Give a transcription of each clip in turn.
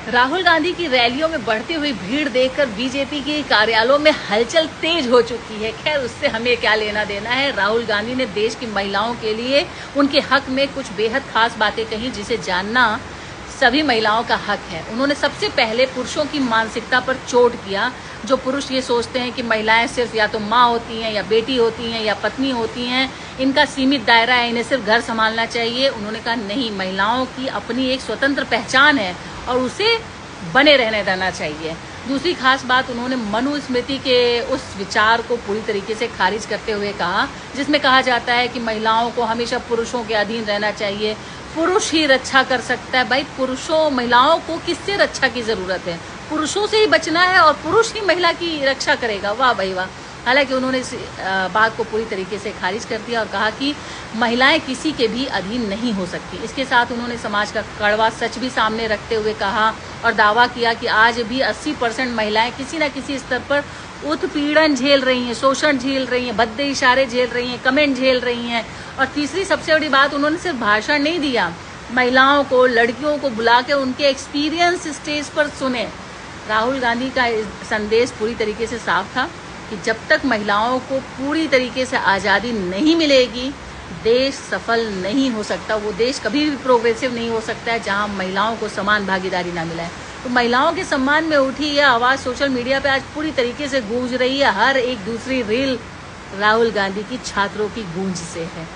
राहुल गांधी की रैलियों में बढ़ती हुई भीड़ देखकर बीजेपी के कार्यालयों में हलचल तेज हो चुकी है। खैर, उससे हमें क्या लेना देना है। राहुल गांधी ने देश की महिलाओं के लिए उनके हक में कुछ बेहद खास बातें कही, जिसे जानना सभी महिलाओं का हक है। उन्होंने सबसे पहले पुरुषों की मानसिकता पर चोट किया। जो पुरुष ये सोचते हैं कि महिलाएं सिर्फ या तो माँ होती हैं या बेटी होती हैं या पत्नी होती हैं, इनका सीमित दायरा है, इन्हें सिर्फ घर संभालना चाहिए। उन्होंने कहा नहीं, महिलाओं की अपनी एक स्वतंत्र पहचान है और उसे बने रहने देना चाहिए। दूसरी खास बात, उन्होंने मनुस्मृति के उस विचार को पूरी तरीके से खारिज करते हुए कहा जिसमें कहा जाता है कि महिलाओं को हमेशा पुरुषों के अधीन रहना चाहिए, पुरुष ही रक्षा कर सकता है। भाई, पुरुषों महिलाओं को किससे रक्षा की जरूरत है? पुरुषों से ही बचना है और पुरुष ही महिला की रक्षा करेगा। वाह भाई वाह। हालांकि उन्होंने इस बात को पूरी तरीके से खारिज कर दिया और कहा कि महिलाएं किसी के भी अधीन नहीं हो सकती। इसके साथ उन्होंने समाज का कड़वा सच भी सामने रखते हुए कहा और दावा किया कि आज भी 80% महिलाएं किसी न किसी स्तर पर उत्पीड़न झेल रही हैं, शोषण झेल रही हैं, भद्दे इशारे झेल रही हैं, कमेंट झेल रही हैं। और तीसरी सबसे बड़ी बात, उन्होंने सिर्फ भाषण नहीं दिया, महिलाओं को, लड़कियों को बुला के उनके एक्सपीरियंस स्टेज पर सुने। राहुल गांधी का संदेश पूरी तरीके से साफ था कि जब तक महिलाओं को पूरी तरीके से आज़ादी नहीं मिलेगी, देश सफल नहीं हो सकता। वो देश कभी भी प्रोग्रेसिव नहीं हो सकता है जहां महिलाओं को समान भागीदारी ना मिले। तो महिलाओं के सम्मान में उठी यह आवाज़ सोशल मीडिया पे आज पूरी तरीके से गूंज रही है। हर एक दूसरी रील राहुल गांधी की छात्रों की गूंज से है।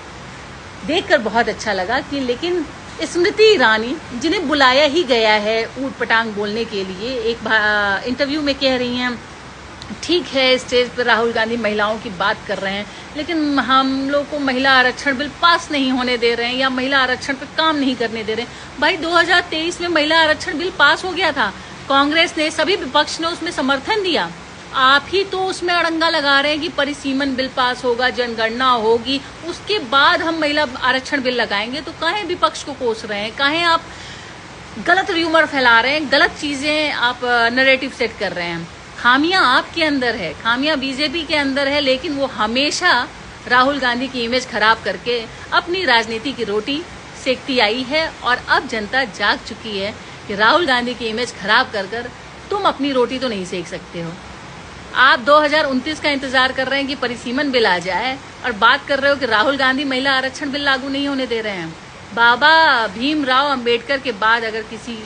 देखकर बहुत अच्छा लगा कि लेकिन स्मृति ईरानी, जिन्हें बुलाया ही गया है ऊट पटांग बोलने के लिए, एक इंटरव्यू में कह रही हैं ठीक है, स्टेज पर राहुल गांधी महिलाओं की बात कर रहे हैं, लेकिन हम लोग को महिला आरक्षण बिल पास नहीं होने दे रहे हैं या महिला आरक्षण पे काम नहीं करने दे रहे हैं। भाई, 2023 में महिला आरक्षण बिल पास हो गया था। कांग्रेस ने, सभी विपक्ष ने उसमें समर्थन दिया। आप ही तो उसमें अड़ंगा लगा रहे हैं कि परिसीमन बिल पास होगा, जनगणना होगी, उसके बाद हम महिला आरक्षण बिल लगाएंगे। तो काहे विपक्ष को कोस रहे हैं? काहे आप गलत र्यूमर फैला रहे हैं? गलत चीजें आप नैरेटिव सेट कर रहे हैं। खामियां आपके अंदर है, खामियां बीजेपी के अंदर है, लेकिन वो हमेशा राहुल गांधी की इमेज खराब करके अपनी राजनीति की रोटी सेकती आई है। और अब जनता जाग चुकी है कि राहुल गांधी की इमेज खराब कर कर तुम अपनी रोटी तो नहीं सेक सकते हो। आप 2029 का इंतजार कर रहे हैं कि परिसीमन बिल आ जाए और बात कर रहे हो कि राहुल गांधी महिला आरक्षण बिल लागू नहीं होने दे रहे हैं। बाबा भीमराव अंबेडकर के बाद अगर किसी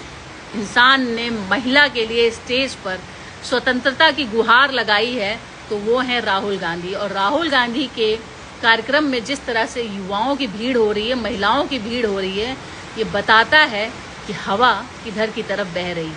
इंसान ने महिला के लिए स्टेज पर स्वतंत्रता की गुहार लगाई है तो वो है राहुल गांधी। और राहुल गांधी के कार्यक्रम में जिस तरह से युवाओं की भीड़ हो रही है, महिलाओं की भीड़ हो रही है, ये बताता है कि हवा किधर की तरफ बह रही है।